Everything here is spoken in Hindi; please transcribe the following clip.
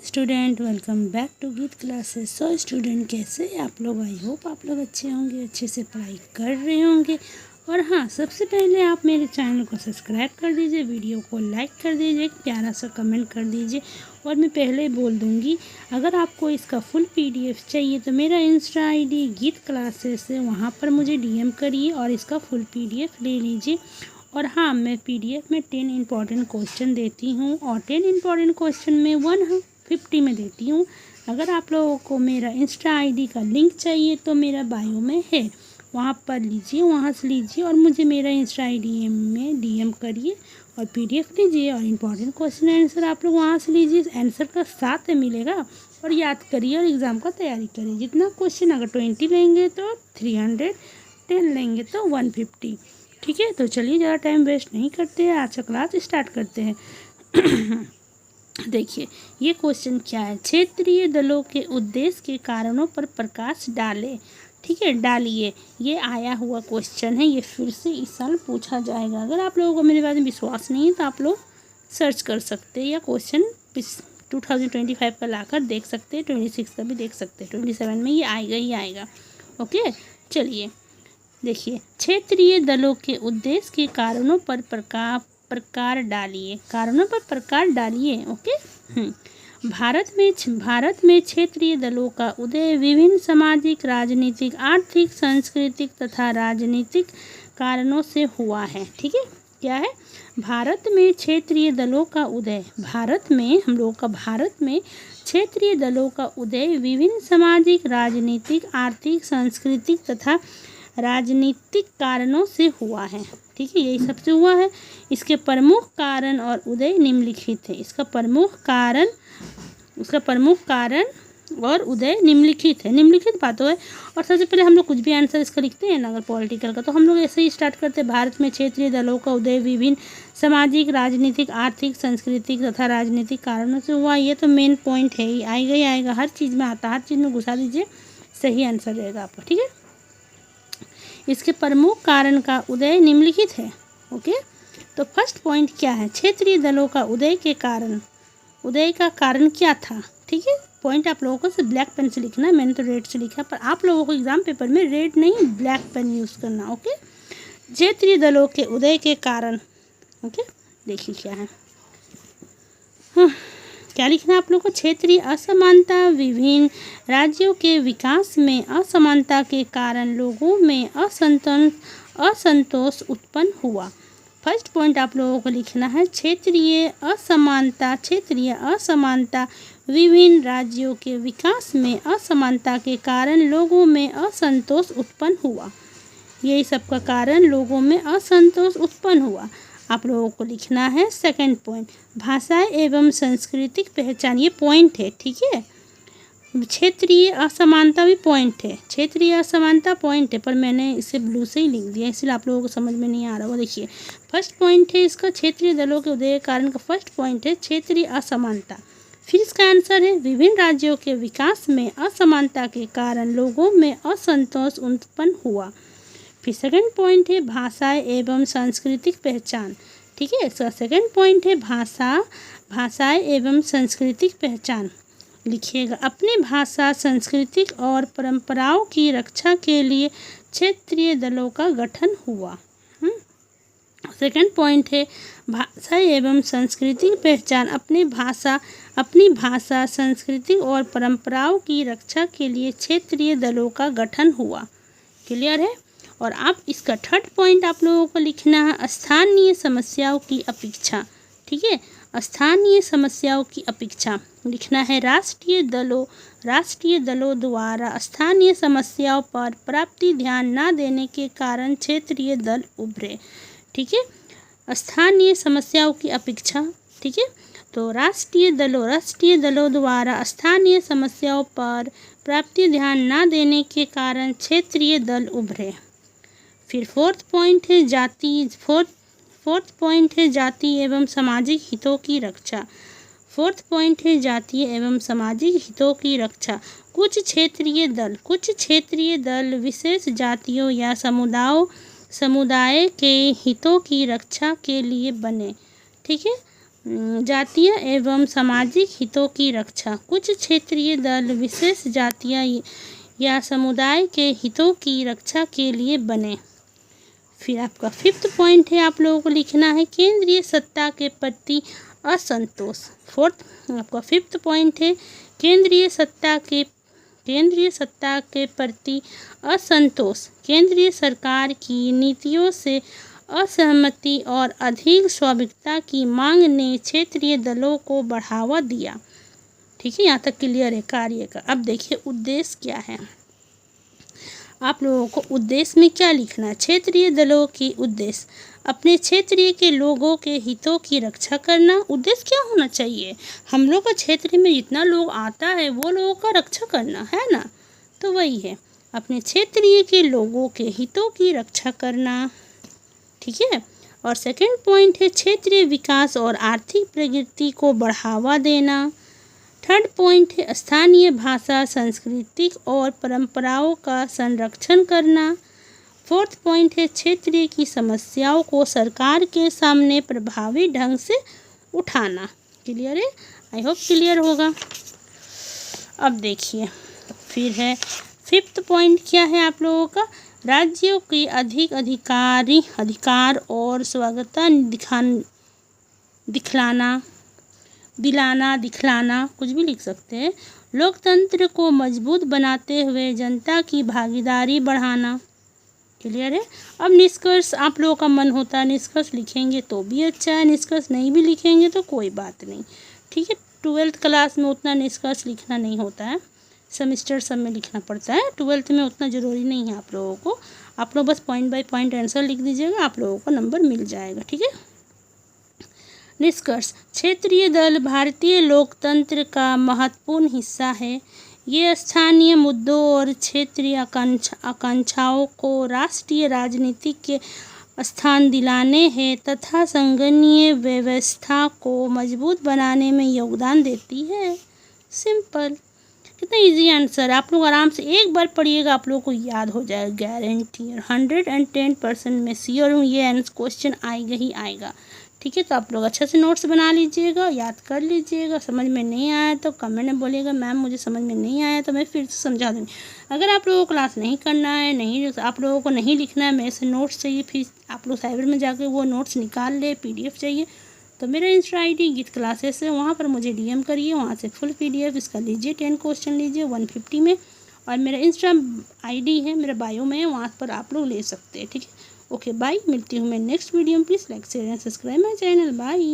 स्टूडेंट, वेलकम बैक टू गीत क्लासेस। सो स्टूडेंट, कैसे आप लोग? आई होप आप लोग अच्छे होंगे, अच्छे से पढ़ाई कर रहे होंगे। और हाँ, सबसे पहले आप मेरे चैनल को सब्सक्राइब कर दीजिए, वीडियो को लाइक कर दीजिए, एक प्यारा सा कमेंट कर दीजिए। और मैं पहले ही बोल दूँगी, अगर आपको इसका फुल PDF चाहिए तो मेरा इंस्टा ID गीत क्लासेस है, वहाँ पर मुझे DM करिए और इसका फुल PDF ले लीजिए। और हाँ, मैं PDF में 10 इम्पॉर्टेंट क्वेश्चन देती हूँ और 10 इम्पॉर्टेंट क्वेश्चन में 150 में देती हूँ। अगर आप लोगों को मेरा इंस्टा ID का लिंक चाहिए तो मेरा बायो में है, वहाँ पर लीजिए, वहाँ से लीजिए और मुझे मेरा इंस्टा ID में DM करिए और PDF लीजिए और इम्पॉर्टेंट क्वेश्चन आंसर आप लोग वहाँ से लीजिए। आंसर का साथ मिलेगा और याद करिए और एग्ज़ाम का तैयारी करिए। जितना क्वेश्चन, अगर 20 लेंगे तो 300, 10 लेंगे तो 150। ठीक है, तो चलिए ज़्यादा टाइम वेस्ट नहीं करते हैं, आज का क्लास स्टार्ट करते हैं। देखिए, ये क्वेश्चन क्या है? क्षेत्रीय दलों के उद्देश्य के कारणों पर प्रकाश डालें। ठीक है, डालिए। ये आया हुआ क्वेश्चन है, ये फिर से इस साल पूछा जाएगा। अगर आप लोगों को मेरे बारे में विश्वास नहीं है तो आप लोग सर्च कर सकते हैं या क्वेश्चन 2025 का लाकर देख सकते हैं, 26 का भी देख सकते हैं, 27 में ये आएगा ही आएगा। ओके, चलिए देखिए, क्षेत्रीय दलों के उद्देश्य के कारणों पर प्रकार डालिए। कारणों पर प्रकार डालिए। ओके। भारत में क्षेत्रीय दलों का उदय विभिन्न सामाजिक, राजनीतिक, आर्थिक, सांस्कृतिक तथा राजनीतिक कारणों से हुआ है। ठीक है, क्या है? भारत में क्षेत्रीय दलों का उदय, भारत में क्षेत्रीय दलों का उदय विभिन्न सामाजिक, राजनीतिक, आर्थिक, सांस्कृतिक तथा राजनीतिक कारणों से हुआ है। ठीक है, यही सबसे हुआ है। इसके प्रमुख कारण और उदय निम्नलिखित है। इसका प्रमुख कारण और उदय निम्नलिखित है। निम्नलिखित बातों है। और सबसे पहले हम लोग कुछ भी आंसर इसका लिखते हैं ना, अगर पॉलिटिकल का, तो हम लोग ऐसे ही स्टार्ट करते हैं। भारत में क्षेत्रीय दलों का उदय विभिन्न सामाजिक, राजनीतिक, आर्थिक, सांस्कृतिक तथा राजनीतिक कारणों से हुआ। ये तो मेन पॉइंट है ही, आएगा ही आएगा, हर चीज़ में आता, हर चीज़ में घुसा दीजिए, सही आंसर रहेगा आपका। ठीक है, इसके प्रमुख कारण का उदय निम्नलिखित है। ओके, तो फर्स्ट पॉइंट क्या है? क्षेत्रीय दलों का उदय के कारण, उदय का कारण क्या था? ठीक है, पॉइंट आप लोगों को सिर्फ ब्लैक पेन से लिखना है, मैंने तो रेड से लिखा, पर आप लोगों को एग्जाम पेपर में रेड नहीं ब्लैक पेन यूज़ करना। ओके, क्षेत्रीय दलों के उदय के कारण। ओके, देखिए क्या है। हाँ, क्या लिखना है आप लोगों को? क्षेत्रीय असमानता, विभिन्न राज्यों के विकास में असमानता के कारण लोगों में असंतोष उत्पन्न हुआ। फर्स्ट पॉइंट आप लोगों को लिखना है, क्षेत्रीय असमानता विभिन्न राज्यों के विकास में असमानता के कारण लोगों में असंतोष उत्पन्न हुआ। यही सबका कारण लोगों में असंतोष उत्पन्न हुआ। आप लोगों को लिखना है सेकंड पॉइंट, भाषा एवं सांस्कृतिक पहचान। ये पॉइंट है। ठीक है, क्षेत्रीय असमानता भी पॉइंट है, क्षेत्रीय असमानता पॉइंट है, पर मैंने इसे ब्लू से ही लिख दिया, इसलिए आप लोगों को समझ में नहीं आ रहा होगा। देखिए, फर्स्ट पॉइंट है इसका, क्षेत्रीय दलों के उदय के कारण का फर्स्ट पॉइंट है क्षेत्रीय असमानता। फिर इसका आंसर है विभिन्न राज्यों के विकास में असमानता के कारण लोगों में असंतोष उत्पन्न हुआ। फिर सेकंड पॉइंट है भाषा एवं सांस्कृतिक पहचान। ठीक है, इसका सेकंड पॉइंट है भाषा एवं सांस्कृतिक पहचान। लिखिएगा, अपनी भाषा, सांस्कृतिक और परंपराओं की रक्षा के लिए क्षेत्रीय दलों का गठन हुआ। सेकंड पॉइंट है भाषा एवं सांस्कृतिक पहचान। अपनी भाषा, सांस्कृतिक और परंपराओं की रक्षा के लिए क्षेत्रीय दलों का गठन हुआ। क्लियर है? और आप इसका थर्ड पॉइंट आप लोगों को लिखना है स्थानीय समस्याओं की अपेक्षा। ठीक है, स्थानीय समस्याओं की अपेक्षा लिखना है, राष्ट्रीय दलों द्वारा स्थानीय समस्याओं पर पर्याप्त ध्यान न देने के कारण क्षेत्रीय दल उभरे। ठीक है, स्थानीय समस्याओं की अपेक्षा। ठीक है, तो राष्ट्रीय दलों द्वारा स्थानीय समस्याओं पर पर्याप्त ध्यान न देने के कारण क्षेत्रीय दल उभरे। फिर फोर्थ पॉइंट है जाति एवं सामाजिक हितों की रक्षा। फोर्थ पॉइंट है जातीय एवं सामाजिक हितों की रक्षा। कुछ क्षेत्रीय दल विशेष जातियों या समुदाय के हितों की रक्षा के लिए बने। ठीक है, जातीय एवं सामाजिक हितों की रक्षा। कुछ क्षेत्रीय दल विशेष जातियाँ या समुदाय के हितों की रक्षा के लिए बने। फिर आपका 5th पॉइंट है, आप लोगों को लिखना है केंद्रीय सत्ता के प्रति असंतोष। 4th आपका 5th पॉइंट है केंद्रीय सत्ता के प्रति असंतोष। केंद्रीय सरकार की नीतियों से असहमति और अधिक स्वायत्तता की मांग ने क्षेत्रीय दलों को बढ़ावा दिया। ठीक है, यहाँ तक क्लियर है कार्य का। अब देखिए उद्देश्य क्या है। आप लोगों को उद्देश्य में क्या लिखना है। क्षेत्रीय दलों की उद्देश्य अपने क्षेत्रीय के लोगों के हितों की रक्षा करना। उद्देश्य क्या होना चाहिए, हम लोग का क्षेत्र में जितना लोग आता है वो लोगों का रक्षा करना है ना, तो वही है अपने क्षेत्रीय के लोगों के हितों की रक्षा करना। ठीक है, और 2nd पॉइंट है क्षेत्रीय विकास और आर्थिक प्रगति को बढ़ावा देना। 3rd पॉइंट है स्थानीय भाषा, सांस्कृतिक और परंपराओं का संरक्षण करना। 4th पॉइंट है क्षेत्रीय की समस्याओं को सरकार के सामने प्रभावी ढंग से उठाना। क्लियर है, आई होप क्लियर होगा। अब देखिए फिर है 5th पॉइंट क्या है आप लोगों का, राज्यों की अधिक अधिकार और स्वायत्तता दिखलाना, कुछ भी लिख सकते हैं। लोकतंत्र को मजबूत बनाते हुए जनता की भागीदारी बढ़ाना। क्लियर है। अब निष्कर्ष आप लोगों का मन होता है निष्कर्ष लिखेंगे तो भी अच्छा है, निष्कर्ष नहीं भी लिखेंगे तो कोई बात नहीं। ठीक है, 12th क्लास में उतना निष्कर्ष लिखना नहीं होता है, सेमेस्टर सब में लिखना पड़ता है, 12th में उतना ज़रूरी नहीं है आप लोगों को। आप लोग बस पॉइंट बाय पॉइंट आंसर लिख दीजिएगा, आप लोगों को नंबर मिल जाएगा। ठीक है, निष्कर्ष क्षेत्रीय दल भारतीय लोकतंत्र का महत्वपूर्ण हिस्सा है। ये स्थानीय मुद्दों और क्षेत्रीय आकांक्षाओं को राष्ट्रीय राजनीति के स्थान दिलाने हैं तथा संघीय व्यवस्था को मजबूत बनाने में योगदान देती है। सिंपल, कितना इजी आंसर। आप लोग आराम से एक बार पढ़िएगा, आप लोगों को याद हो जाएगा, गारंटी 110% में श्योर हूँ ये क्वेश्चन आएगा ही आएगा। ठीक है, तो आप लोग अच्छे से नोट्स बना लीजिएगा, याद कर लीजिएगा। समझ में नहीं आया तो कमेंट में बोलिएगा मैम मुझे समझ में नहीं आया, तो मैं फिर से समझा दूँगी। अगर आप लोगों को क्लास नहीं करना है, नहीं आप लोगों को नहीं लिखना है, मेरे से नोट्स चाहिए, फिर आप लोग साइबर में जाके वो नोट्स निकाल ले, PDF चाहिए तो मेरा इंस्टा ID गीत क्लासेस है, वहाँ पर मुझे DM करिए, वहाँ से फुल PDF इसका लीजिए, 10 क्वेश्चन लीजिए 150 में। और मेरा इंस्टा ID है, मेरा बायो में है, वहाँ पर आप लोग ले सकते हैं। ठीक है, ओके बाय, मिलती हूँ मैं नेक्स्ट वीडियो में। Please like share and subscribe my channel. Bye.